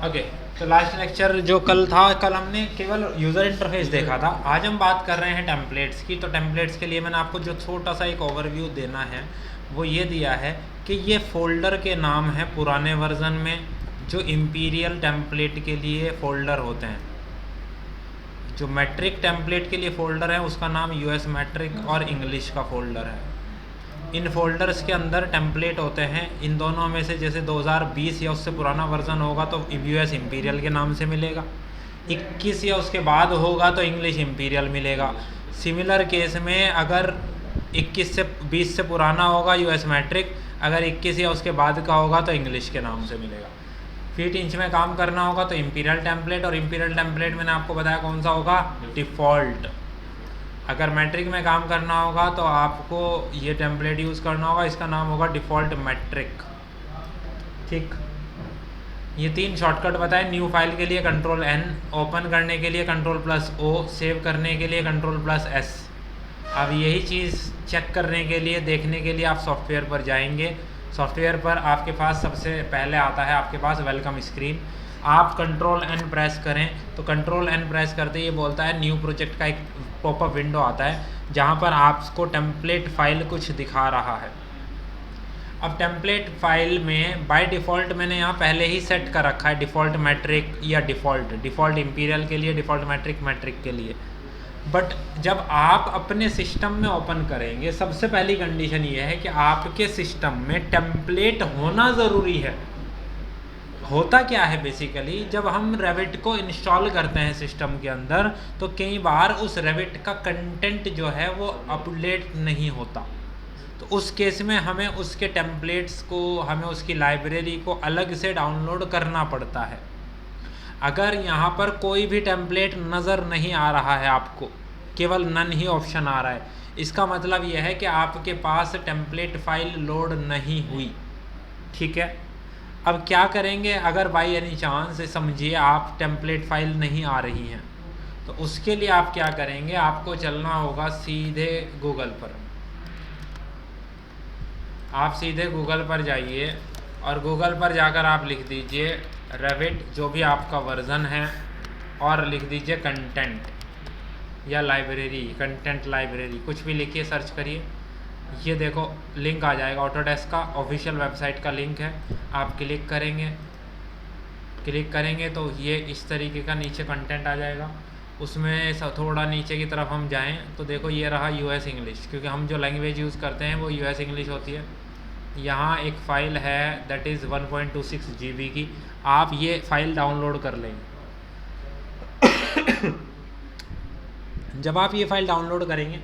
Okay, तो last lecture जो कल था, कल हमने केवल यूज़र इंटरफेस देखा था। आज हम बात कर रहे हैं टेम्पलेट्स की। तो टेम्पलेट्स के लिए मैंने आपको जो छोटा सा एक ओवरव्यू देना है वो ये दिया है कि ये फ़ोल्डर के नाम हैं पुराने वर्जन में, जो इम्पीरियल टेम्पलेट के लिए फ़ोल्डर होते हैं। जो मैट्रिक टेम्पलेट के लिए फ़ोल्डर है उसका नाम यूएस मैट्रिक और इंग्लिश का फ़ोल्डर है। इन फोल्डर्स के अंदर टेम्पलेट होते हैं। इन दोनों में से जैसे 2020 या उससे पुराना वर्जन होगा तो यूएस इम्पीरियल के नाम से मिलेगा, 21 या उसके बाद होगा तो इंग्लिश इम्पीरियल मिलेगा। सिमिलर केस में अगर 21 से 20 से पुराना होगा यूएस मैट्रिक, अगर 21 या उसके बाद का होगा तो इंग्लिश के नाम से मिलेगा। फीट इंच में काम करना होगा तो इम्पीरियल टेम्पलेट, और इम्पीरियल टेम्पलेट मैंने आपको बताया कौन सा होगा, डिफ़ॉल्ट। अगर मैट्रिक में काम करना होगा तो आपको ये टेम्पलेट यूज़ करना होगा, इसका नाम होगा डिफ़ॉल्ट मैट्रिक। ठीक, ये 3 शॉर्टकट बताएं। न्यू फाइल के लिए Ctrl+N, ओपन करने के लिए Ctrl+O, सेव करने के लिए Ctrl+S। अब यही चीज़ चेक करने के लिए, देखने के लिए आप सॉफ्टवेयर पर जाएंगे। सॉफ्टवेयर पर आपके पास सबसे पहले आता है आपके पास वेलकम स्क्रीन। आप Ctrl+N प्रेस करें तो Ctrl+N प्रेस करते ही ये बोलता है न्यू प्रोजेक्ट का एक पॉपअप विंडो आता है जहाँ पर आपको टेम्पलेट फाइल कुछ दिखा रहा है। अब टेम्पलेट फाइल में बाय डिफ़ॉल्ट मैंने यहाँ पहले ही सेट कर रखा है डिफ़ॉल्ट मैट्रिक या डिफ़ॉल्ट इम्पीरियल के लिए, डिफ़ॉल्ट मैट्रिक के लिए। बट जब आप अपने सिस्टम में ओपन करेंगे, सबसे पहली कंडीशन ये है कि आपके सिस्टम में टेम्पलेट होना ज़रूरी है। होता क्या है बेसिकली, जब हम रेविट को इंस्टॉल करते हैं सिस्टम के अंदर तो कई बार उस रेविट का कंटेंट जो है वो अपडेट नहीं होता। तो उस केस में हमें उसके टेम्पलेट्स को, हमें उसकी लाइब्रेरी को अलग से डाउनलोड करना पड़ता है। अगर यहाँ पर कोई भी टेम्पलेट नज़र नहीं आ रहा है, आपको केवल नन ही ऑप्शन आ रहा है, इसका मतलब यह है कि आपके पास टेम्पलेट फाइल लोड नहीं हुई। ठीक है, अब क्या करेंगे अगर बाई एनी चांस समझिए आप टेम्पलेट फाइल नहीं आ रही हैं, तो उसके लिए आप क्या करेंगे, आपको चलना होगा सीधे गूगल पर। आप सीधे गूगल पर जाइए और गूगल पर जाकर आप लिख दीजिए रेविट, जो भी आपका वर्ज़न है, और लिख दीजिए कंटेंट या लाइब्रेरी, कंटेंट लाइब्रेरी, कुछ भी लिखिए, सर्च करिए। ये देखो लिंक आ जाएगा, ऑटोडेस्क का ऑफिशियल वेबसाइट का लिंक है। आप क्लिक करेंगे तो ये इस तरीके का नीचे कंटेंट आ जाएगा। उसमें थोड़ा नीचे की तरफ हम जाएं तो देखो ये रहा यूएस इंग्लिश, क्योंकि हम जो लैंग्वेज यूज़ करते हैं वो यूएस इंग्लिश होती है। यहाँ एक फ़ाइल है दैट इज़ 1.26 GB की, आप ये फ़ाइल डाउनलोड कर लेंगे। जब आप ये फ़ाइल डाउनलोड करेंगे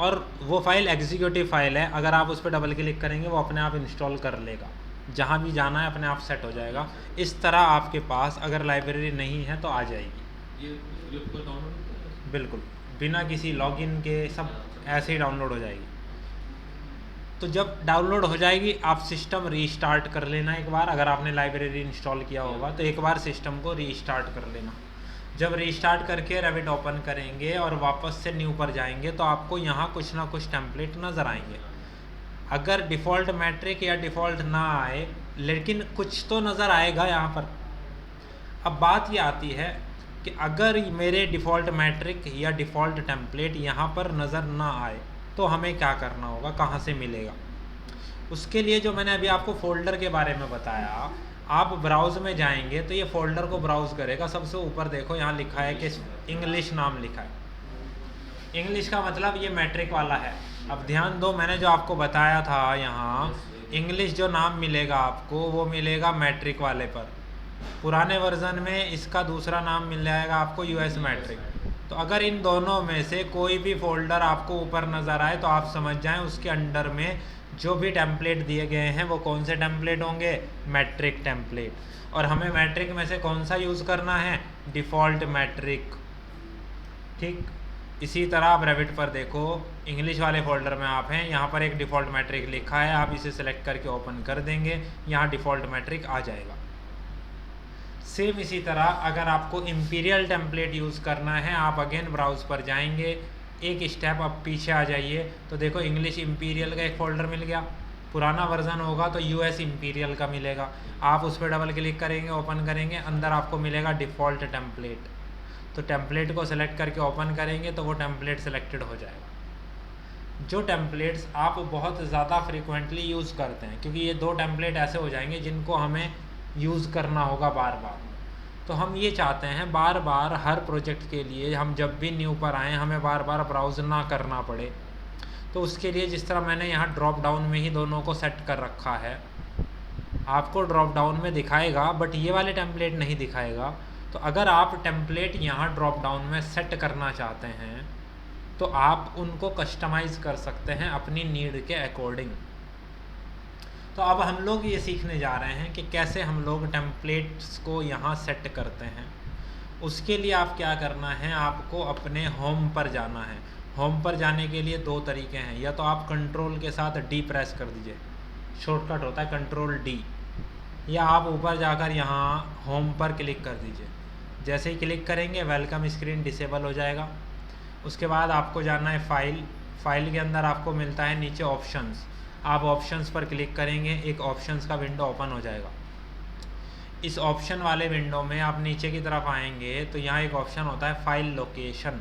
और वो फ़ाइल एग्जीक्यूटिव फ़ाइल है, अगर आप उस पर डबल क्लिक करेंगे वो अपने आप इंस्टॉल कर लेगा, जहाँ भी जाना है अपने आप सेट हो जाएगा। इस तरह आपके पास अगर लाइब्रेरी नहीं है तो आ जाएगी। ये डाउनलोड बिल्कुल बिना किसी लॉगिन के सब ऐसे ही डाउनलोड हो जाएगी। तो जब डाउनलोड हो जाएगी आप सिस्टम रीस्टार्ट कर लेना एक बार। अगर आपने लाइब्रेरी इंस्टॉल किया होगा तो एक बार सिस्टम को रीस्टार्ट कर लेना। जब रीस्टार्ट करके रेविट ओपन करेंगे और वापस से न्यू पर जाएंगे तो आपको यहाँ कुछ ना कुछ टेम्पलेट नज़र आएंगे। अगर डिफ़ॉल्ट मैट्रिक या डिफ़ॉल्ट ना आए, लेकिन कुछ तो नज़र आएगा यहाँ पर। अब बात ये आती है कि अगर मेरे डिफ़ॉल्ट मैट्रिक या डिफ़ॉल्ट टेम्पलेट यहाँ पर नज़र ना आए तो हमें क्या करना होगा, कहाँ से मिलेगा। उसके लिए जो मैंने अभी आपको फ़ोल्डर के बारे में बताया, आप ब्राउज़ में जाएंगे तो ये फ़ोल्डर को ब्राउज़ करेगा। सबसे ऊपर देखो यहाँ लिखा है कि इंग्लिश नाम लिखा है। इंग्लिश का मतलब ये मैट्रिक वाला है। अब ध्यान दो, मैंने जो आपको बताया था यहाँ इंग्लिश जो नाम मिलेगा आपको वो मिलेगा मैट्रिक वाले पर। पुराने वर्ज़न में इसका दूसरा नाम मिल जाएगा आपको यूएस मैट्रिक। तो अगर इन दोनों में से कोई भी फ़ोल्डर आपको ऊपर नज़र आए तो आप समझ जाएं उसके अंडर में जो भी टेम्पलेट दिए गए हैं वो कौन से टेम्पलेट होंगे, मैट्रिक टेम्पलेट। और हमें मैट्रिक में से कौन सा यूज़ करना है, डिफ़ॉल्ट मैट्रिक। ठीक, इसी तरह आप रेविट पर देखो, इंग्लिश वाले फ़ोल्डर में आप हैं, यहाँ पर एक डिफ़ॉल्ट मैट्रिक लिखा है, आप इसे सेलेक्ट करके ओपन कर देंगे, यहाँ डिफ़ॉल्ट मैट्रिक आ जाएगा। सेम इसी तरह अगर आपको इम्पीरियल टेम्पलेट यूज़ करना है, आप अगेन ब्राउज़ पर जाएंगे, एक स्टेप अब पीछे आ जाइए तो देखो इंग्लिश इम्पीरियल का एक फ़ोल्डर मिल गया। पुराना वर्जन होगा तो यूएस इंपीरियल का मिलेगा। आप उस पर डबल क्लिक करेंगे, ओपन करेंगे, अंदर आपको मिलेगा डिफ़ॉल्ट टेम्पलेट। तो टेम्पलेट को सेलेक्ट करके ओपन करेंगे तो वो टेम्पलेट सेलेक्टेड हो जाएगा। जो टेम्पलेट्स आप बहुत ज़्यादा फ्रिक्वेंटली यूज़ करते हैं, क्योंकि ये 2 टेम्पलेट ऐसे हो जाएंगे जिनको हमें यूज़ करना होगा बार बार। तो हम ये चाहते हैं बार बार हर प्रोजेक्ट के लिए हम जब भी न्यू पर आएँ हमें बार बार ब्राउज़ ना करना पड़े। तो उसके लिए जिस तरह मैंने यहाँ ड्रॉप डाउन में ही दोनों को सेट कर रखा है, आपको ड्रॉप डाउन में दिखाएगा बट ये वाले टेम्पलेट नहीं दिखाएगा। तो अगर आप टेम्पलेट यहाँ ड्रॉप डाउन में सेट करना चाहते हैं तो आप उनको कस्टमाइज़ कर सकते हैं अपनी नीड के अकॉर्डिंग। तो अब हम लोग ये सीखने जा रहे हैं कि कैसे हम लोग टेम्पलेट्स को यहाँ सेट करते हैं। उसके लिए आप क्या करना है, आपको अपने होम पर जाना है। होम पर जाने के लिए 2 तरीके हैं, या तो आप कंट्रोल के साथ डी प्रेस कर दीजिए, शॉर्टकट होता है कंट्रोल डी, या आप ऊपर जाकर यहाँ होम पर क्लिक कर दीजिए। जैसे ही क्लिक करेंगे वेलकम स्क्रीन डिसेबल हो जाएगा। उसके बाद आपको जाना है फाइल के अंदर आपको मिलता है नीचे ऑप्शंस। आप ऑप्शंस पर क्लिक करेंगे, एक ऑप्शंस का विंडो ओपन हो जाएगा। इस ऑप्शन वाले विंडो में आप नीचे की तरफ आएंगे तो यहाँ एक ऑप्शन होता है फाइल लोकेशन।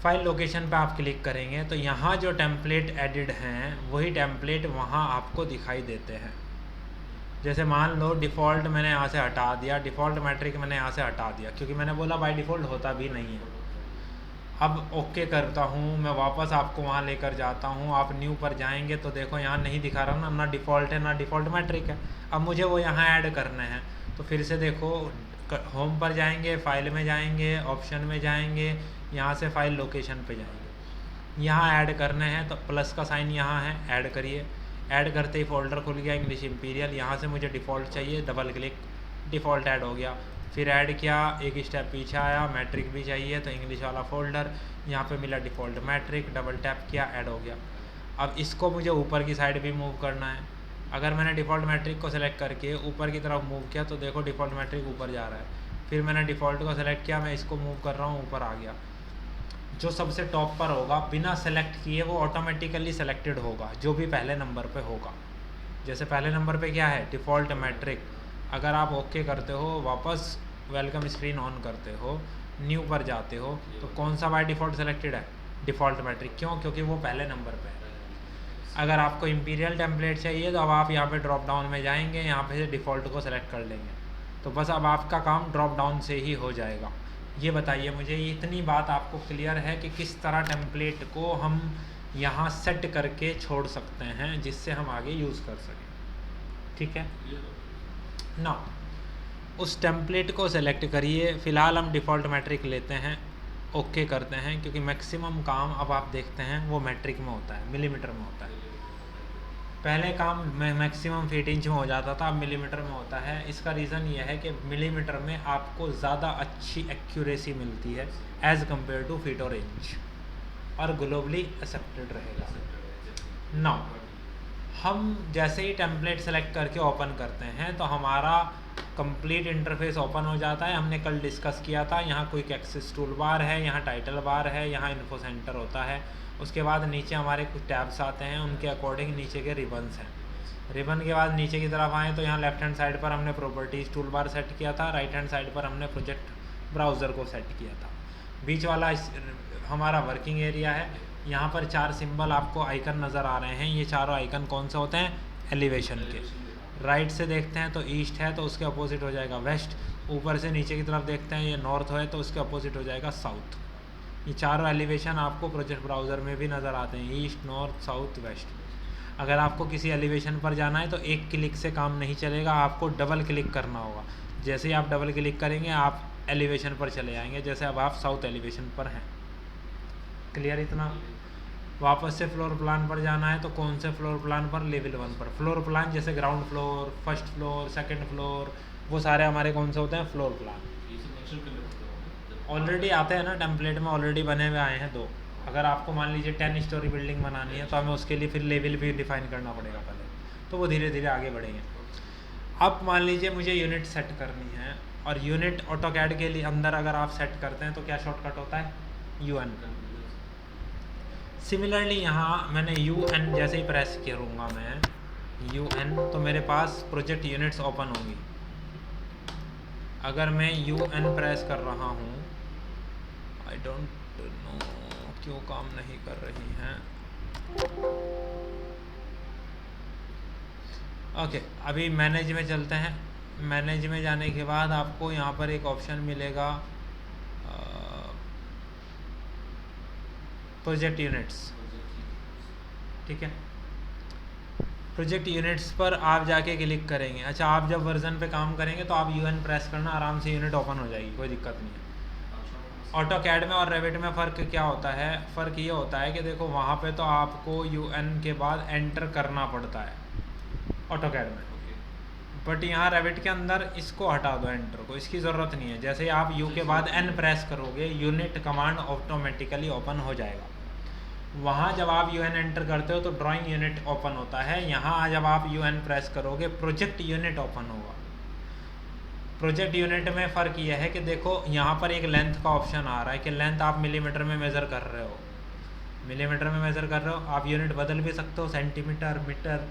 फाइल लोकेशन पे आप क्लिक करेंगे तो यहाँ जो टेम्पलेट एडिड हैं वही टेम्पलेट वहाँ आपको दिखाई देते हैं। जैसे मान लो डिफ़ॉल्ट मैंने यहाँ से हटा दिया, डिफ़ॉल्ट मैट्रिक मैंने यहाँ से हटा दिया क्योंकि मैंने बोला बाय डिफ़ॉल्ट होता भी नहीं है। अब ओके करता हूँ, मैं वापस आपको वहाँ लेकर जाता हूँ। आप न्यू पर जाएंगे तो देखो यहाँ नहीं दिखा रहा ना डिफ़ॉल्ट है ना डिफ़ॉल्ट मैट्रिक है। अब मुझे वो यहाँ ऐड करने हैं तो फिर से देखो होम पर जाएंगे, फाइल में जाएंगे, ऑप्शन में जाएंगे, यहाँ से फाइल लोकेशन पे जाएंगे, यहाँ ऐड करने हैं तो प्लस का साइन यहाँ है, ऐड करिए। ऐड करते ही फ़ोल्डर खुल गया इंग्लिश इंपीरियल। यहाँ से मुझे डिफ़ॉल्ट चाहिए, डबल क्लिक, डिफ़ॉल्ट ऐड हो गया। फिर ऐड किया, एक स्टेप पीछे आया, मैट्रिक भी चाहिए तो इंग्लिश वाला फ़ोल्डर, यहाँ पे मिला डिफ़ॉल्ट मैट्रिक, डबल टैप किया, ऐड हो गया। अब इसको मुझे ऊपर की साइड भी मूव करना है। अगर मैंने डिफ़ॉल्ट मैट्रिक को सेलेक्ट करके ऊपर की तरफ मूव किया तो देखो डिफ़ॉल्ट मैट्रिक ऊपर जा रहा है। फिर मैंने डिफ़ॉल्ट को सेलेक्ट किया, मैं इसको मूव कर रहा हूँ, ऊपर आ गया। जो सबसे टॉप पर होगा बिना सेलेक्ट किए वो ऑटोमेटिकली सेलेक्टेड होगा, जो भी पहले नंबर पे होगा। जैसे पहले नंबर पे क्या है, डिफ़ॉल्ट मैट्रिक। अगर आप ओके करते हो, वापस वेलकम स्क्रीन ऑन करते हो, न्यू पर जाते हो तो कौन सा बाय डिफ़ॉल्ट सेलेक्टेड है, डिफ़ॉल्ट मैट्रिक। क्यों? क्योंकि वो पहले नंबर पे है। अगर आपको इंपीरियल टेम्पलेट चाहिए तो अब आप यहाँ पे ड्रॉप डाउन में जाएंगे, यहाँ पे से डिफ़ॉल्ट को सेलेक्ट कर लेंगे तो बस अब आपका काम ड्रॉप डाउन से ही हो जाएगा। ये बताइए मुझे, इतनी बात आपको क्लियर है कि किस तरह टेम्पलेट को हम यहाँ सेट करके छोड़ सकते हैं जिससे हम आगे यूज़ कर सकें। ठीक है ना, उस टेम्पलेट को सेलेक्ट करिए। फ़िलहाल हम डिफ़ॉल्ट मैट्रिक लेते हैं, ओके करते हैं, क्योंकि मैक्सिमम काम अब आप देखते हैं वो मैट्रिक में होता है, मिलीमीटर में होता है। पहले काम मैक्सिमम फीट इंच में हो जाता था, अब मिलीमीटर में होता है। इसका रीज़न ये है कि मिलीमीटर में आपको ज़्यादा अच्छी एक्यूरेसी मिलती है एज़ कम्पेयर टू फीट और इंच, और ग्लोबली एक्सेप्टेड रहेगा। नाउ हम जैसे ही टेम्पलेट सेलेक्ट करके ओपन करते हैं तो हमारा कंप्लीट इंटरफेस ओपन हो जाता है। हमने कल डिस्कस किया था, यहाँ क्विक एक्सेस टूल बार है, यहाँ टाइटल बार है, यहाँ इन्फो सेंटर होता है। उसके बाद नीचे हमारे कुछ टैब्स आते हैं, उनके अकॉर्डिंग नीचे के रिबन्स हैं। रिबन के बाद नीचे की तरफ आएँ तो यहाँ लेफ्ट हैंड साइड पर हमने प्रॉपर्टीज़ टूल बार सेट किया था, राइट हैंड साइड पर हमने प्रोजेक्ट ब्राउज़र को सेट किया था। बीच वाला हमारा वर्किंग एरिया है। यहाँ पर 4 सिंबल आपको आइकन नज़र आ रहे हैं। ये चारों आइकन कौन से होते हैं, एलिवेशन के। राइट से देखते हैं तो ईस्ट है तो उसके अपोजिट हो जाएगा वेस्ट। ऊपर से नीचे की तरफ देखते हैं ये नॉर्थ है तो उसके अपोजिट हो जाएगा साउथ। ये चारों एलिवेशन आपको प्रोजेक्ट ब्राउज़र में भी नज़र आते हैं, ईस्ट, नॉर्थ, साउथ, वेस्ट। अगर आपको किसी एलिवेशन पर जाना है तो एक क्लिक से काम नहीं चलेगा, आपको डबल क्लिक करना होगा। जैसे ही आप डबल क्लिक करेंगे आप एलिवेशन पर चले जाएंगे। जैसे अब आप साउथ एलिवेशन पर हैं। क्लियर इतना? वापस से फ्लोर प्लान पर जाना है तो कौन से फ्लोर प्लान पर, लेवल 1 पर। फ्लोर प्लान जैसे ground floor, first floor, second floor, वो सारे हमारे कौन से होते हैं, फ्लोर प्लान। ऑलरेडी आते हैं ना टेम्पलेट में, ऑलरेडी बने हुए आए हैं 2। अगर आपको मान लीजिए 10 स्टोरी बिल्डिंग बनानी है तो हमें उसके लिए फिर लेवल भी डिफ़ाइन करना पड़ेगा पहले, तो वो धीरे धीरे आगे बढ़ेंगे। अब मान लीजिए मुझे यूनिट सेट करनी है, और यूनिट ऑटोकैड के लिए अंदर अगर आप सेट करते हैं तो क्या शॉर्टकट होता है, UN। सिमिलरली यहाँ मैंने UN जैसे ही प्रेस करूँगा मैं UN, तो मेरे पास प्रोजेक्ट यूनिट्स ओपन होंगी। अगर मैं UN प्रेस कर रहा हूँ, आई डोंट नो क्यों काम नहीं कर रही हैं। ओके, अभी मैनेज में चलते हैं। मैनेज में जाने के बाद आपको यहाँ पर एक ऑप्शन मिलेगा प्रोजेक्ट यूनिट्स, ठीक है। प्रोजेक्ट यूनिट्स पर आप जाके क्लिक करेंगे। अच्छा, आप जब वर्जन पे काम करेंगे तो आप UN प्रेस करना, आराम से यूनिट ओपन हो जाएगी, कोई दिक्कत नहीं है। ऑटोकैड में और रेविट में फ़र्क क्या होता है? फ़र्क ये होता है कि देखो वहाँ पे तो आपको UN के बाद एंटर करना पड़ता है ऑटोकैड में, बट यहाँ रेविट के अंदर इसको हटा दो, एंटर को, इसकी ज़रूरत नहीं है। जैसे ही आप U के बाद N प्रेस करोगे, यूनिट कमांड ऑटोमेटिकली ओपन हो जाएगा। वहाँ जब आप UN एंटर करते हो तो ड्राइंग यूनिट ओपन होता है। यहाँ जब आप UN प्रेस करोगे प्रोजेक्ट यूनिट ओपन होगा। प्रोजेक्ट यूनिट में फ़र्क यह है कि देखो यहाँ पर एक लेंथ का ऑप्शन आ रहा है कि लेंथ आप मिलीमीटर में मेज़र कर रहे हो, मिलीमीटर में मेज़र कर रहे हो। आप यूनिट बदल भी सकते हो, सेंटीमीटर, मीटर।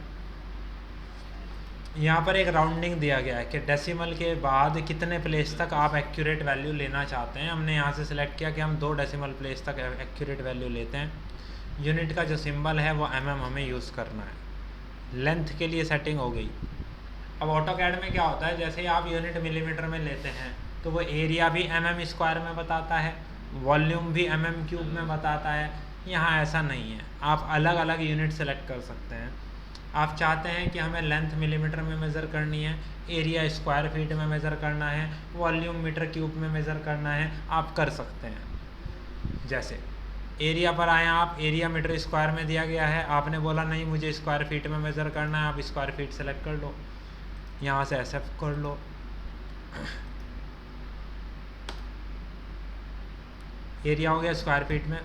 यहाँ पर एक राउंडिंग दिया गया है कि डेसिमल के बाद कितने प्लेस तक आप एक्यूरेट वैल्यू लेना चाहते हैं। हमने यहाँ से सिलेक्ट किया कि हम 2 डेसिमल प्लेस तक एक्यूरेट वैल्यू लेते हैं। यूनिट का जो सिंबल है वो mm हमें यूज़ करना है। लेंथ के लिए सेटिंग हो गई। अब ऑटोकैड में क्या होता है, जैसे ही आप यूनिट मिलीमीटर में लेते हैं तो वो एरिया भी mm स्क्वायर में बताता है, वॉल्यूम भी mm क्यूब में बताता है। यहाँ ऐसा नहीं है, आप अलग अलग यूनिट सेलेक्ट कर सकते हैं। आप चाहते हैं कि हमें लेंथ मिलीमीटर में मेज़र करनी है, एरिया स्क्वायर फीट में मेज़र करना है, वॉल्यूम मीटर क्यूब में मेज़र करना है, आप कर सकते हैं। जैसे एरिया पर आए आप, एरिया मीटर स्क्वायर में दिया गया है, आपने बोला नहीं मुझे स्क्वायर फीट में मेज़र करना है, आप स्क्वायर फीट सेलेक्ट कर लो, यहाँ से एक्सेप्ट कर लो। एरिया हो गया स्क्वायर फीट में।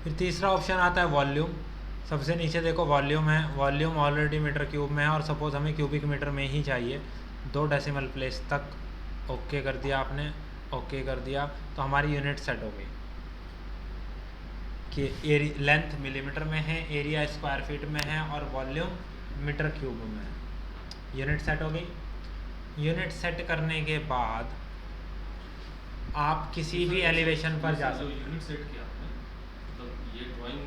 फिर तीसरा ऑप्शन आता है वॉल्यूम। सबसे नीचे देखो वॉल्यूम है, वॉल्यूम ऑलरेडी मीटर क्यूब में है और सपोज़ हमें क्यूबिक मीटर में ही चाहिए, 2 डेसिमल प्लेस तक। ओके कर दिया आपने, ओके कर दिया तो हमारी यूनिट सेट हो गई कि लेंथ मिलीमीटर में है, एरिया स्क्वायर फीट में है और वॉल्यूम मीटर क्यूब में है। यूनिट सेट हो गई। यूनिट सेट करने के बाद आप किसी भी एलिवेशन पर जा सकते हैं। यूनिट सेट किया आपने, मतलब ये ड्राइंग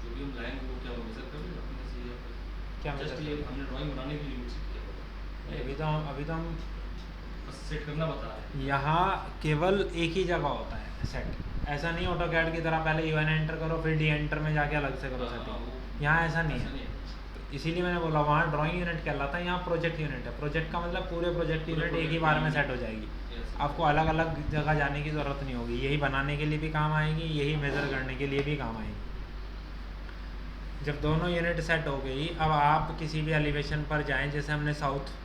जो भी हम लाएंगे वो क्या मेजर कर लेंगे अपने से, या फिर क्या जस्ट ये हमने ड्राइंग बनाने के लिए यूनिट सेट किया होगा? अभी तो हम बस सेट करना बता रहे हैं। यहाँ केवल एक ही जगह होता है सेट। ऐसा नहीं ऑटोकैड की तरह पहले UN एंटर करो फिर D एंटर में जाके अलग से करो सेटिंग। यहाँ ऐसा नहीं है, इसीलिए मैंने बोला वहाँ ड्राइंग यूनिट कहलाता है, यहाँ प्रोजेक्ट यूनिट है। प्रोजेक्ट का मतलब पूरे प्रोजेक्ट यूनिट एक ही बार में सेट हो जाएगी, आपको अलग अलग जगह जाने की ज़रूरत नहीं होगी। यही बनाने के लिए भी काम आएगी, यही मेज़र करने के लिए भी काम आएगी। जब दोनों यूनिट सेट हो गई, अब आप किसी भी एलिवेशन पर जाएं, जैसे हमने साउथ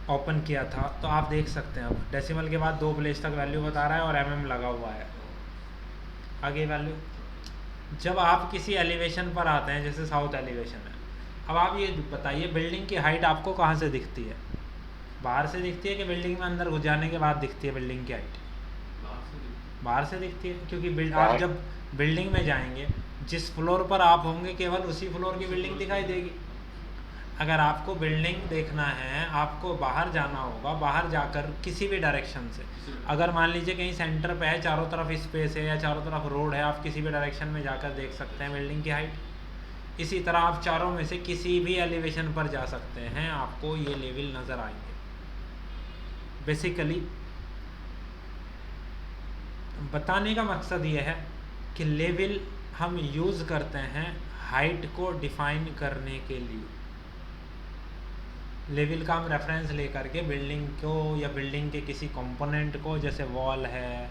ओपन किया था तो आप देख सकते हैं अब डेसिमल के बाद 2 प्लेस तक वैल्यू बता रहा है और mm लगा हुआ है आगे वैल्यू। जब आप किसी एलिवेशन पर आते हैं, जैसे साउथ एलिवेशन है, अब आप ये बताइए बिल्डिंग की हाइट आपको कहाँ से दिखती है? बाहर से दिखती है कि बिल्डिंग में अंदर घुस जाने के बाद दिखती है बिल्डिंग की हाइट? बाहर से दिखती है, क्योंकि आप जब बिल्डिंग में जाएंगे जिस फ्लोर पर आप होंगे केवल उसी फ्लोर की बिल्डिंग दिखाई देगी। अगर आपको बिल्डिंग देखना है, आपको बाहर जाना होगा, बाहर जाकर किसी भी डायरेक्शन से, अगर मान लीजिए कहीं सेंटर पे है, चारों तरफ स्पेस है या चारों तरफ रोड है, आप किसी भी डायरेक्शन में जाकर देख सकते हैं बिल्डिंग की हाइट। इसी तरह आप चारों में से किसी भी एलिवेशन पर जा सकते हैं, आपको ये लेवल नज़र आएंगे। बेसिकली बताने का मकसद ये है कि लेवल हम यूज़ करते हैं हाइट को डिफ़ाइन करने के लिए। लेवल का हम रेफरेंस लेकर के बिल्डिंग को या बिल्डिंग के किसी कंपोनेंट को, जैसे वॉल है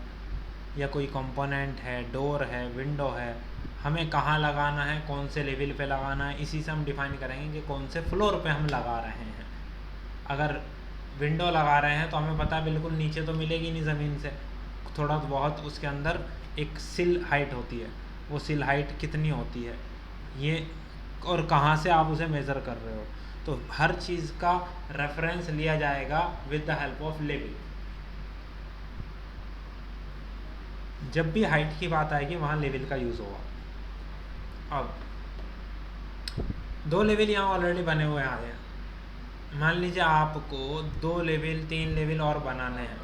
या कोई कंपोनेंट है, डोर है, विंडो है, हमें कहाँ लगाना है, कौन से लेवल पे लगाना है, इसी से हम डिफ़ाइन करेंगे कि कौन से फ्लोर पे हम लगा रहे हैं। अगर विंडो लगा रहे हैं तो हमें पता है बिल्कुल नीचे तो मिलेगी नहीं ज़मीन से, थोड़ा बहुत उसके अंदर एक सिल हाइट होती है, वो सिल हाइट कितनी होती है ये, और कहाँ से आप उसे मेज़र कर रहे हो, तो हर चीज़ का रेफरेंस लिया जाएगा with the help of level. जब भी हाइट की बात आएगी वहाँ लेवल का यूज़ होगा। अब 2 लेवल यहाँ ऑलरेडी बने हुए आ गए। मान लीजिए आपको 2 लेवल 3 लेवल और बनाने हैं।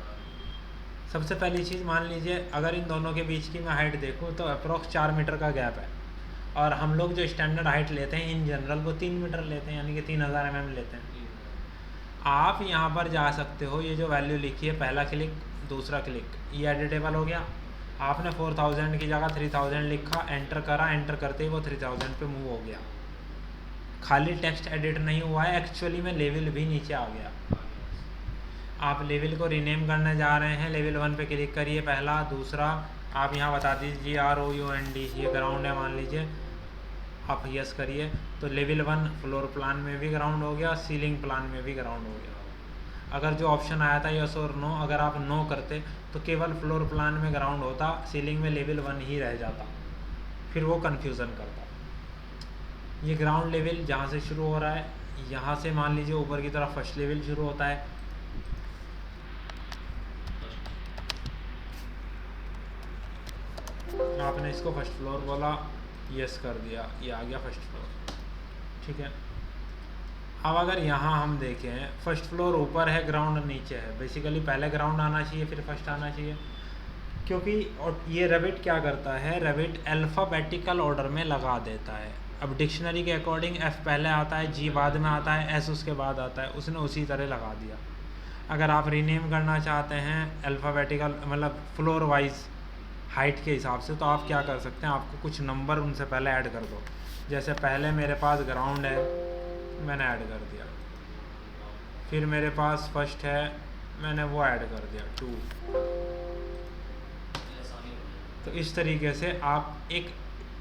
सबसे पहली चीज़, मान लीजिए अगर इन दोनों के बीच की मैं हाइट देखूँ तो अप्रोक्स 4 मीटर का गैप है, और हम लोग जो स्टैंडर्ड हाइट लेते हैं इन जनरल वो 3 मीटर लेते हैं, यानी कि 3000 mm लेते हैं। आप यहाँ पर जा सकते हो, ये जो वैल्यू लिखी है पहला क्लिक दूसरा क्लिक, ये एडिटेबल हो गया। आपने 4000 की जगह 3000 लिखा, एंटर करा, एंटर करते ही वो 3000 पे मूव हो गया। खाली टेक्स्ट एडिट नहीं हुआ है, एक्चुअली में लेवल भी नीचे आ गया। आप लेवल को रीनेम करने जा रहे हैं, लेवल 1 पे क्लिक करिए पहला, दूसरा आप यहाँ बता दीजिए ROUND, ये ग्राउंड है मान लीजिए, आप यस करिए तो लेवल 1 फ्लोर प्लान में भी ग्राउंड हो गया, सीलिंग प्लान में भी ग्राउंड हो गया। अगर जो ऑप्शन आया था यस और नो, अगर आप नो करते तो केवल फ्लोर प्लान में ग्राउंड होता, सीलिंग में लेवल 1 ही रह जाता, फिर वो कन्फ्यूज़न करता। ये ग्राउंड लेवल जहाँ से शुरू हो रहा है, यहाँ से मान लीजिए ऊपर की तरफ फर्स्ट लेवल शुरू होता है। आपने इसको फर्स्ट फ्लोर बोला, यस कर दिया, ये आ गया फर्स्ट फ्लोर, ठीक है। अब अगर यहाँ हम देखें, फर्स्ट फ्लोर ऊपर है, ग्राउंड नीचे है, बेसिकली पहले ग्राउंड आना चाहिए फिर फर्स्ट आना चाहिए, क्योंकि और ये रेविट क्या करता है, रेविट अल्फ़ाबेटिकल ऑर्डर में लगा देता है। अब डिक्शनरी के अकॉर्डिंग F पहले आता है, G बाद में आता है, S उसके बाद आता है, उसने उसी तरह लगा दिया। अगर आप रीनेम करना चाहते हैं अल्फ़ाबेटिकल मतलब फ्लोर वाइज हाइट के हिसाब से, तो आप क्या कर सकते हैं, आपको कुछ नंबर उनसे पहले ऐड कर दो। जैसे पहले मेरे पास ग्राउंड है, मैंने ऐड कर दिया, फिर मेरे पास फर्स्ट है, मैंने वो ऐड कर दिया 2। तो इस तरीके से आप एक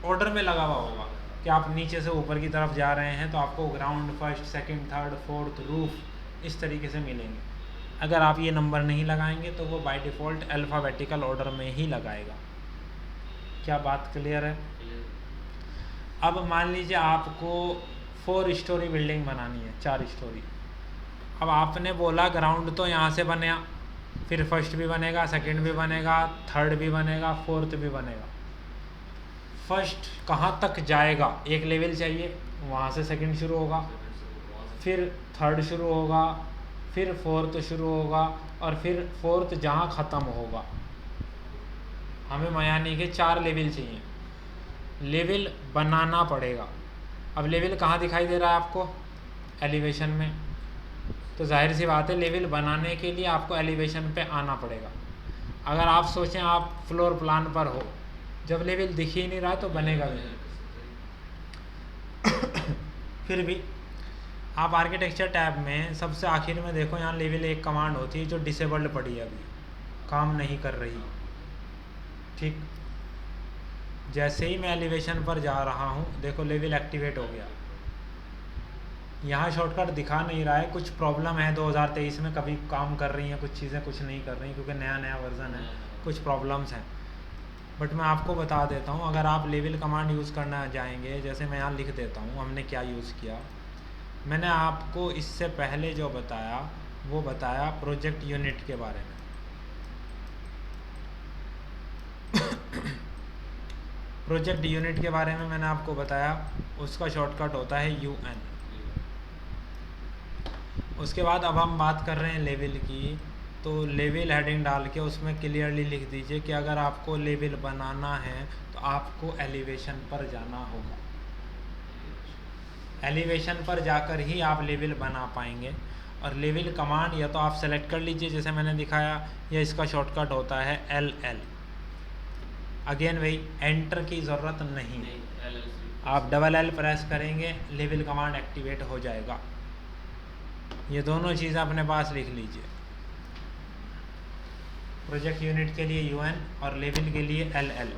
ऑर्डर में लगा हुआ होगा कि आप नीचे से ऊपर की तरफ जा रहे हैं तो आपको ground, first, second, third, fourth, roof इस तरीके से मिलेंगे। अगर आप ये नंबर नहीं लगाएंगे तो वो बाय डिफ़ॉल्ट अल्फ़ाबेटिकल ऑर्डर में ही लगाएगा। क्या बात क्लियर है? अब मान लीजिए आपको 4 स्टोरी बिल्डिंग बनानी है, 4 स्टोरी। अब आपने बोला ग्राउंड तो यहाँ से बनेगा, फिर फर्स्ट भी बनेगा, सेकंड भी बनेगा, थर्ड भी बनेगा, फोर्थ भी बनेगा। फर्स्ट कहाँ तक जाएगा, एक लेवल चाहिए, वहाँ से सेकंड शुरू होगा, फिर थर्ड शुरू होगा, फिर फोर्थ शुरू होगा, और फिर फोर्थ जहाँ ख़त्म होगा। हमें यानी कि 4 लेवल चाहिए, लेवल बनाना पड़ेगा। अब लेवल कहाँ दिखाई दे रहा है आपको, एलिवेशन में, तो जाहिर सी बात है लेवल बनाने के लिए आपको एलिवेशन पे आना पड़ेगा। अगर आप सोचें आप फ्लोर प्लान पर हो, जब लेवल दिख ही नहीं रहा तो बनेगा भी नहीं। फिर भी आप आर्किटेक्चर टैब में सबसे आखिर में देखो, यहाँ लेवल 1 कमांड होती है जो डिसेबल्ड पड़ी है, अभी काम नहीं कर रही। ठीक, जैसे ही मैं एलिवेशन पर जा रहा हूँ देखो लेवल एक्टिवेट हो गया। यहाँ शॉर्टकट दिखा नहीं रहा है, कुछ प्रॉब्लम है 2023 में, कभी काम कर रही हैं कुछ चीज़ें, कुछ नहीं कर रही, क्योंकि नया नया वर्जन है, कुछ प्रॉब्लम्स हैं। बट मैं आपको बता देता हूँ, अगर आप लेवल कमांड यूज़ करना जाएंगे, जैसे मैं यहाँ लिख देता हूँ हमने क्या यूज़ किया। मैंने आपको इससे पहले जो बताया वो बताया प्रोजेक्ट यूनिट के बारे में। प्रोजेक्ट यूनिट के बारे में मैंने आपको बताया, उसका शॉर्टकट होता है UN। उसके बाद अब हम बात कर रहे हैं लेवल की, तो लेवल हेडिंग डाल के उसमें क्लियरली लिख दीजिए कि अगर आपको लेवल बनाना है तो आपको एलिवेशन पर जाना होगा। एलिवेशन पर जाकर ही आप लेवल बना पाएंगे। और लेवल कमांड या तो आप सेलेक्ट कर लीजिए जैसे मैंने दिखाया, या इसका शॉर्टकट होता है LL। अगेन वही, एंटर की ज़रूरत नहीं, आप डबल L प्रेस करेंगे, लेवल कमांड एक्टिवेट हो जाएगा। ये दोनों चीज़ अपने पास लिख लीजिए, प्रोजेक्ट यूनिट के लिए UN और लेवल के लिए LL।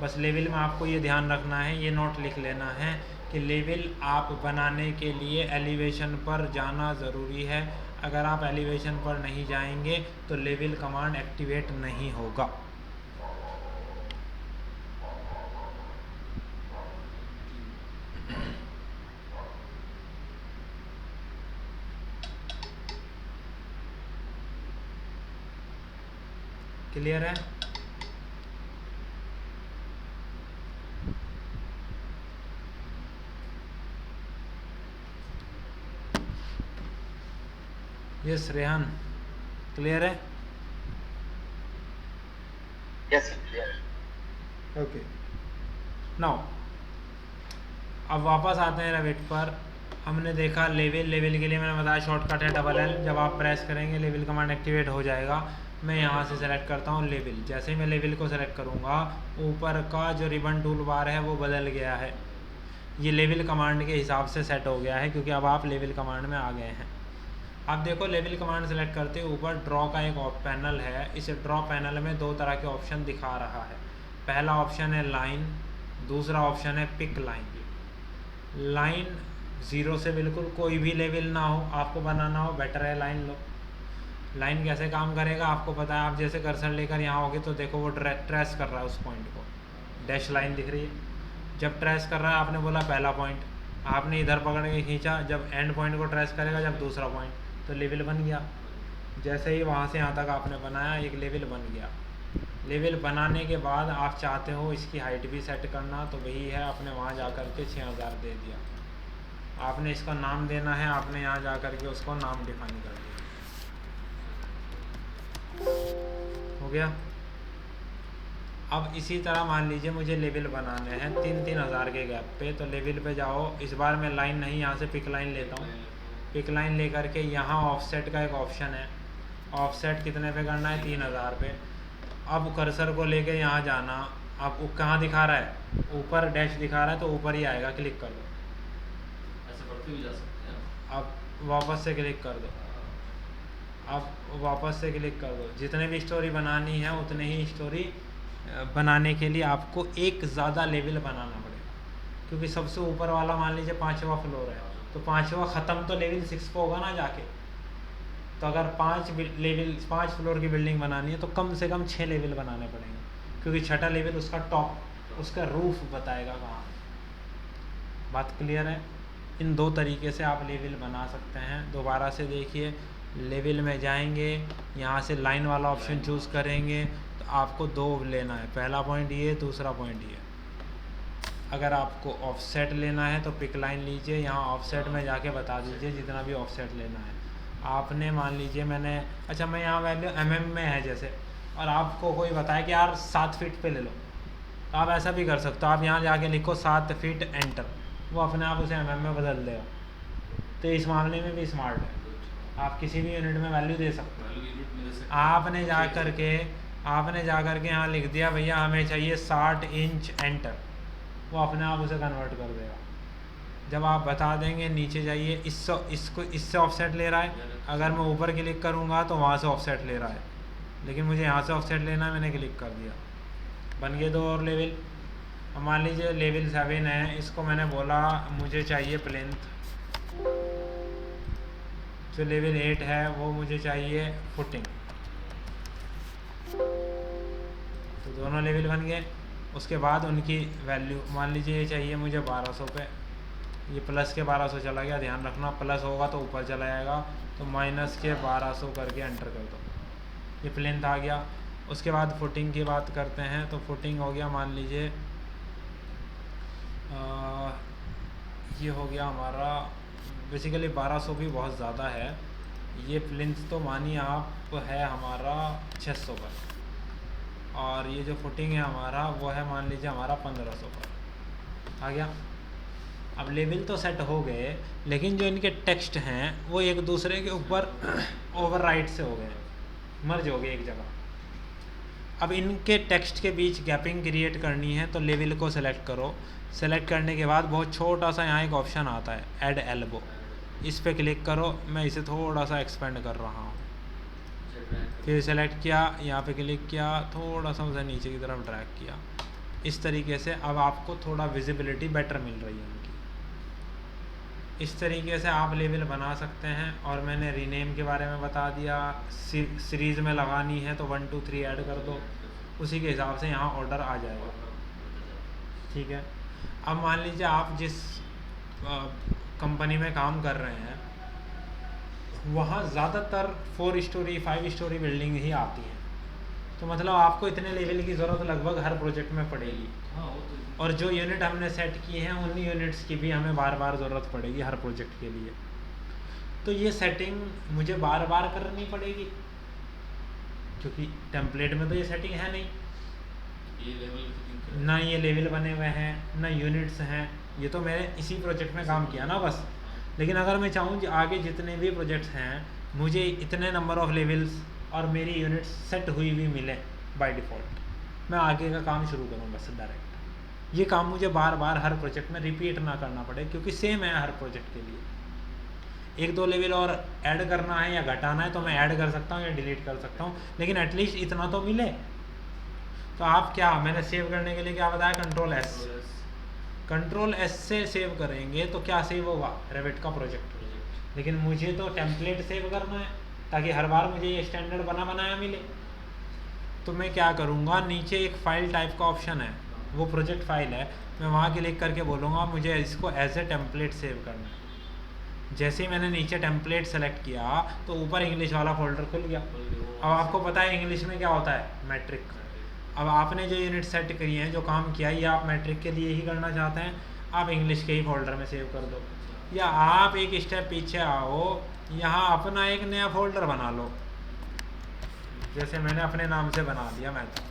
बस लेवल में आपको ये ध्यान रखना है, ये नोट लिख लेना है कि लेवल आप बनाने के लिए एलिवेशन पर जाना ज़रूरी है। अगर आप एलिवेशन पर नहीं जाएंगे तो लेवल कमांड एक्टिवेट नहीं होगा। क्लियर है? यस रेहान, क्लियर है? Yes clear. ओके, नाउ अब वापस आते हैं रेविट पर। हमने देखा लेवल के लिए मैंने बताया शॉर्टकट है डबल एल। जब आप प्रेस करेंगे लेवल कमांड एक्टिवेट हो जाएगा। मैं यहाँ से सेलेक्ट करता हूँ लेवल। जैसे ही मैं लेवल को सेलेक्ट करूँगा, ऊपर का जो रिबन टूल बार है वो बदल गया है। ये लेवल कमांड के हिसाब से सेट हो गया है, क्योंकि अब आप लेवल कमांड में आ गए हैं। आप देखो लेवल कमांड सेलेक्ट करते ऊपर ड्रॉ का एक पैनल है। इस ड्रॉ पैनल में दो तरह के ऑप्शन दिखा रहा है। पहला ऑप्शन है लाइन, दूसरा ऑप्शन है पिक लाइन। लाइन 0 से बिल्कुल कोई भी लेवल ना हो, आपको बनाना हो, बेटर है लाइन लो। लाइन कैसे काम करेगा आपको पता है। आप जैसे कर्सर लेकर यहाँ होगे तो देखो वो ट्रेस कर रहा है उस पॉइंट को, डैश लाइन दिख रही है। जब ट्रेस कर रहा है, आपने बोला पहला पॉइंट, आपने इधर पकड़ के खींचा, जब एंड पॉइंट को ट्रेस करेगा, जब दूसरा पॉइंट, तो लेवल बन गया। जैसे ही वहाँ से यहाँ तक आपने बनाया, एक लेवल बन गया। लेवल बनाने के बाद आप चाहते हो इसकी हाइट भी सेट करना, तो वही है, आपने वहाँ जा कर के 6000 दे दिया। आपने इसका नाम देना है, आपने यहाँ जा कर के उसको नाम डिफाइन कर दिया। हो गया। अब इसी तरह मान लीजिए मुझे लेवल बनाने हैं 3000 के गैप पे, तो लेवल पे जाओ। इस बार मैं लाइन नहीं, यहाँ से पिक लाइन लेता हूँ। पिक लाइन लेकर के यहाँ ऑफसेट का एक ऑप्शन है। ऑफसेट कितने पे करना है? 3000 पे। अब कर्सर को लेके यहाँ जाना। अब कहाँ दिखा रहा है? ऊपर डैश दिखा रहा है, तो ऊपर ही आएगा, क्लिक कर दो। ऐसे बढ़ते भी जा सकते हैं। अब वापस से क्लिक कर दो। अब वापस से क्लिक कर दो। जितने भी स्टोरी बनानी है उतने ही स्टोरी बनाने के लिए आपको एक ज़्यादा लेवल बनाना पड़ेगा, क्योंकि सबसे ऊपर वाला मान लीजिए 5वां फ्लोर है, तो 5वां ख़त्म तो लेवल 6 पे होगा ना जाके। तो अगर 5 फ्लोर की बिल्डिंग बनानी है तो कम से कम 6 लेवल बनाने पड़ेंगे, क्योंकि छठा लेवल उसका टॉप, उसका रूफ बताएगा कहाँ। बात क्लियर है? इन दो तरीके से आप लेवल बना सकते हैं। दोबारा से देखिए, लेवल में जाएंगे, यहाँ से लाइन वाला ऑप्शन चूज़ करेंगे, तो आपको 2 लेना है। पहला पॉइंट ये, दूसरा पॉइंट ये। अगर आपको ऑफसेट लेना है तो पिक लाइन लीजिए, यहाँ ऑफसेट में जाके बता दीजिए जितना भी ऑफसेट लेना है। आपने मान लीजिए मैं यहाँ वैल्यू mm में है जैसे, और आपको कोई बताए कि यार 7 फीट पे ले लो, तो आप ऐसा भी कर सकते हो। आप यहाँ जाके लिखो 7 फीट, एंटर, वो अपने आप उसे mm में बदल देगा। तो इस मामले में भी स्मार्ट है, आप किसी भी यूनिट में वैल्यू दे सकते हो। आपने जा कर के यहाँ लिख दिया भैया हमें चाहिए 60 इंच, एंटर, वो अपने आप उसे कन्वर्ट कर देगा। जब आप बता देंगे नीचे जाइए, इससे ऑफसेट ले रहा है, अगर मैं ऊपर क्लिक करूँगा तो वहाँ से ऑफसेट ले रहा है, लेकिन मुझे यहाँ से ऑफसेट लेना है, मैंने क्लिक कर दिया, बन गए 2 और लेवल। अब मान लीजिए लेवल 7 है, इसको मैंने बोला मुझे चाहिए प्लेंथ। जो लेवल 8 है वो मुझे चाहिए फुटिंग। तो दोनों लेवल बन गए। उसके बाद उनकी वैल्यू मान लीजिए ये चाहिए मुझे 1200 पे, ये प्लस के 1200 चला गया, ध्यान रखना प्लस होगा तो ऊपर चला जाएगा, तो माइनस के 1200 करके एंटर कर दो, ये प्लेंथ आ गया। उसके बाद फुटिंग की बात करते हैं, तो फुटिंग हो गया मान लीजिए ये हो गया हमारा, बेसिकली 1200 भी बहुत ज़्यादा है। ये प्लेंथ तो मानिए आप है हमारा 600 पर, और ये जो फुटिंग है हमारा वो है मान लीजिए हमारा 1500 पर आ गया। अब लेवल तो सेट हो गए, लेकिन जो इनके टेक्स्ट हैं वो एक दूसरे के ऊपर ओवरराइट से हो गए, मर्ज हो गए एक जगह। अब इनके टेक्स्ट के बीच गैपिंग क्रिएट करनी है, तो लेवल को सेलेक्ट करो। सेलेक्ट करने के बाद बहुत छोटा सा यहाँ एक ऑप्शन आता है, ऐड एल्बो, इस पर क्लिक करो। मैं इसे थोड़ा सा एक्सपेंड कर रहा हूँ, फिर सेलेक्ट किया, यहाँ पे क्लिक किया, थोड़ा सा उसे नीचे की तरफ ड्रैग किया। इस तरीके से अब आपको थोड़ा विजिबिलिटी बेटर मिल रही है उनकी। इस तरीके से आप लेवल बना सकते हैं। और मैंने रीनेम के बारे में बता दिया, सीरीज़ में लगानी है तो 1 2 3 ऐड कर दो, उसी के हिसाब से यहाँ ऑर्डर आ जाएगा। ठीक है। अब मान लीजिए आप जिस कंपनी में काम कर रहे हैं वहाँ ज़्यादातर 4 स्टोरी 5 स्टोरी बिल्डिंग ही आती हैं, तो मतलब आपको इतने लेवल की ज़रूरत लगभग हर प्रोजेक्ट में पड़ेगी। और जो यूनिट हमने सेट की हैं उन यूनिट्स की भी हमें बार बार ज़रूरत पड़ेगी हर प्रोजेक्ट के लिए। तो ये सेटिंग मुझे बार बार करनी पड़ेगी, क्योंकि टेम्पलेट में तो ये सेटिंग है नहीं, ये लेवल फिटिंग ना ये लेवल बने हुए हैं ना यूनिट्स हैं। ये तो मैंने इसी प्रोजेक्ट में काम किया ना बस। लेकिन अगर मैं चाहूँ आगे जितने भी प्रोजेक्ट्स हैं मुझे इतने नंबर ऑफ़ लेवल्स और मेरी यूनिट्स सेट हुई हुई मिले बाय डिफ़ॉल्ट, मैं आगे का काम शुरू करूँ बस डायरेक्ट। ये काम मुझे बार बार हर प्रोजेक्ट में रिपीट ना करना पड़े, क्योंकि सेम है हर प्रोजेक्ट के लिए। एक दो लेवल और ऐड करना है या घटाना है तो मैं ऐड कर सकता हूँ या डिलीट कर सकता हूँ, लेकिन एटलीस्ट इतना तो मिले। तो आप क्या, मैंने सेव करने के लिए क्या बताया, कंट्रोल एस। कंट्रोल एस से सेव करेंगे तो क्या सेव होगा, रेविट का प्रोजेक्ट। लेकिन मुझे तो टेम्पलेट सेव करना है ताकि हर बार मुझे ये स्टैंडर्ड बना बनाया मिले। तो मैं क्या करूँगा, नीचे एक फ़ाइल टाइप का ऑप्शन है, वो प्रोजेक्ट फाइल है, मैं वहाँ क्लिक करके बोलूँगा मुझे इसको एज ए टेम्पलेट सेव करना है। जैसे ही मैंने नीचे टेम्पलेट सेलेक्ट किया तो ऊपर इंग्लिश वाला फोल्डर खुल गया। अब आपको पता है इंग्लिश में क्या होता है, मैट्रिक। अब आपने जो यूनिट सेट करी हैं, जो काम किया, ये आप मैट्रिक के लिए ही करना चाहते हैं, आप इंग्लिश के ही फोल्डर में सेव कर दो। या आप एक स्टेप पीछे आओ, यहाँ अपना एक नया फोल्डर बना लो, जैसे मैंने अपने नाम से बना दिया मैं तो।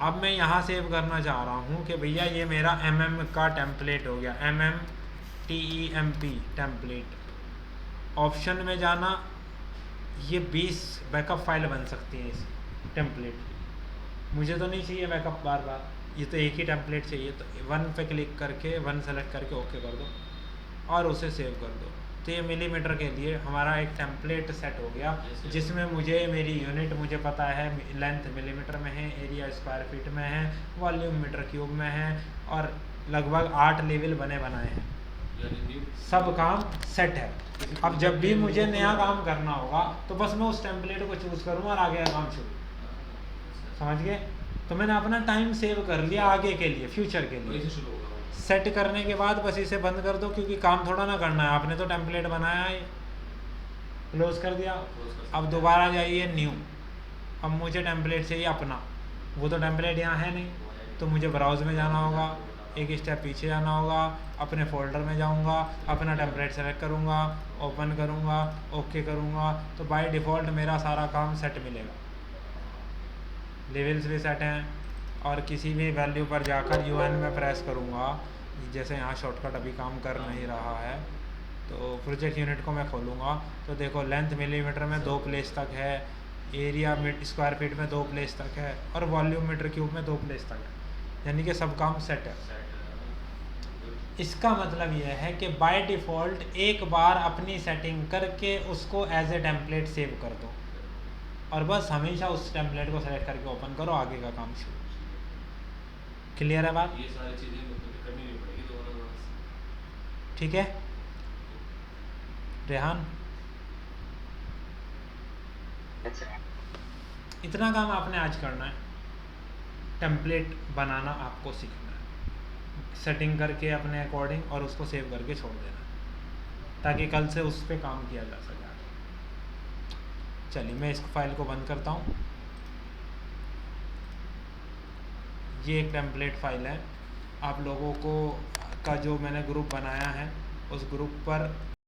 अब मैं यहाँ सेव करना चाह रहा हूँ कि भैया ये मेरा MM का टेम्पलेट हो गया, MMTEMP टेम्पलेट। ऑप्शन में जाना, ये 20 बैकअप फाइल बन सकती है इस टेम्पलेट की। मुझे तो नहीं चाहिए बैकअप बार बार, ये तो एक ही टेम्पलेट चाहिए। तो 1 पे क्लिक करके 1 सेलेक्ट करके ओके कर दो और उसे सेव कर दो। तो ये मिलीमीटर के लिए हमारा एक टेम्पलेट सेट हो गया, जिसमें मुझे मेरी यूनिट मुझे पता है, लेंथ मिलीमीटर में है, एरिया स्क्वायर फीट में है, वॉल्यूम मीटर क्यूब में है, और लगभग 8 लेवल बने बनाए हैं। सब काम सेट है। अब जब भी मुझे नया काम करना होगा तो बस मैं उस टेम्पलेट को चूज़ करूँगा और आगे का काम शुरू। समझ गए? तो मैंने अपना टाइम सेव कर लिया आगे के लिए, फ्यूचर के लिए। सेट करने के बाद बस इसे बंद कर दो, क्योंकि काम थोड़ा ना करना है, आपने तो टेम्पलेट बनाया है, क्लोज कर दिया। अब दोबारा जाइए न्यू। अब मुझे टेम्पलेट चाहिए अपना, वो तो टेम्पलेट यहाँ है नहीं, तो मुझे ब्राउज़ में जाना होगा, एक स्टेप पीछे जाना होगा, अपने फोल्डर में जाऊंगा, अपना टेम्पलेट सेलेक्ट करूंगा, ओपन करूंगा, ओके करूंगा। तो बाय डिफ़ॉल्ट मेरा सारा काम सेट मिलेगा, लेवल्स भी सेट हैं, और किसी भी वैल्यू पर जाकर UN में प्रेस करूंगा, जैसे यहाँ शॉर्टकट अभी काम कर नहीं रहा है, तो प्रोजेक्ट यूनिट को मैं खोलूँगा तो देखो लेंथ मिलीमीटर में 2 प्लेस तक है, एरिया स्क्वायर फीट में 2 प्लेस तक है, और वॉल्यूम मीटर क्यूब में 2 प्लेस तक है, यानी कि सब काम सेट है। इसका मतलब यह है कि बाय डिफ़ॉल्ट एक बार अपनी सेटिंग करके उसको एज ए टेम्पलेट सेव कर दो, और बस हमेशा उस टेम्पलेट को सेलेक्ट करके ओपन करो, आगे का काम शुरू। क्लियर है बात? ये सारी चीज़ें मतलब करनी नहीं पड़ेगी दोबारा। ठीक है रेहान, इतना काम आपने आज करना है, टेम्पलेट बनाना आपको सीखना है, सेटिंग करके अपने अकॉर्डिंग, और उसको सेव करके छोड़ देना, ताकि कल से उस पर काम किया जा सके। चलिए मैं इस फाइल को बंद करता हूँ। ये एक टेम्पलेट फाइल है, आप लोगों को का जो मैंने ग्रुप बनाया है उस ग्रुप पर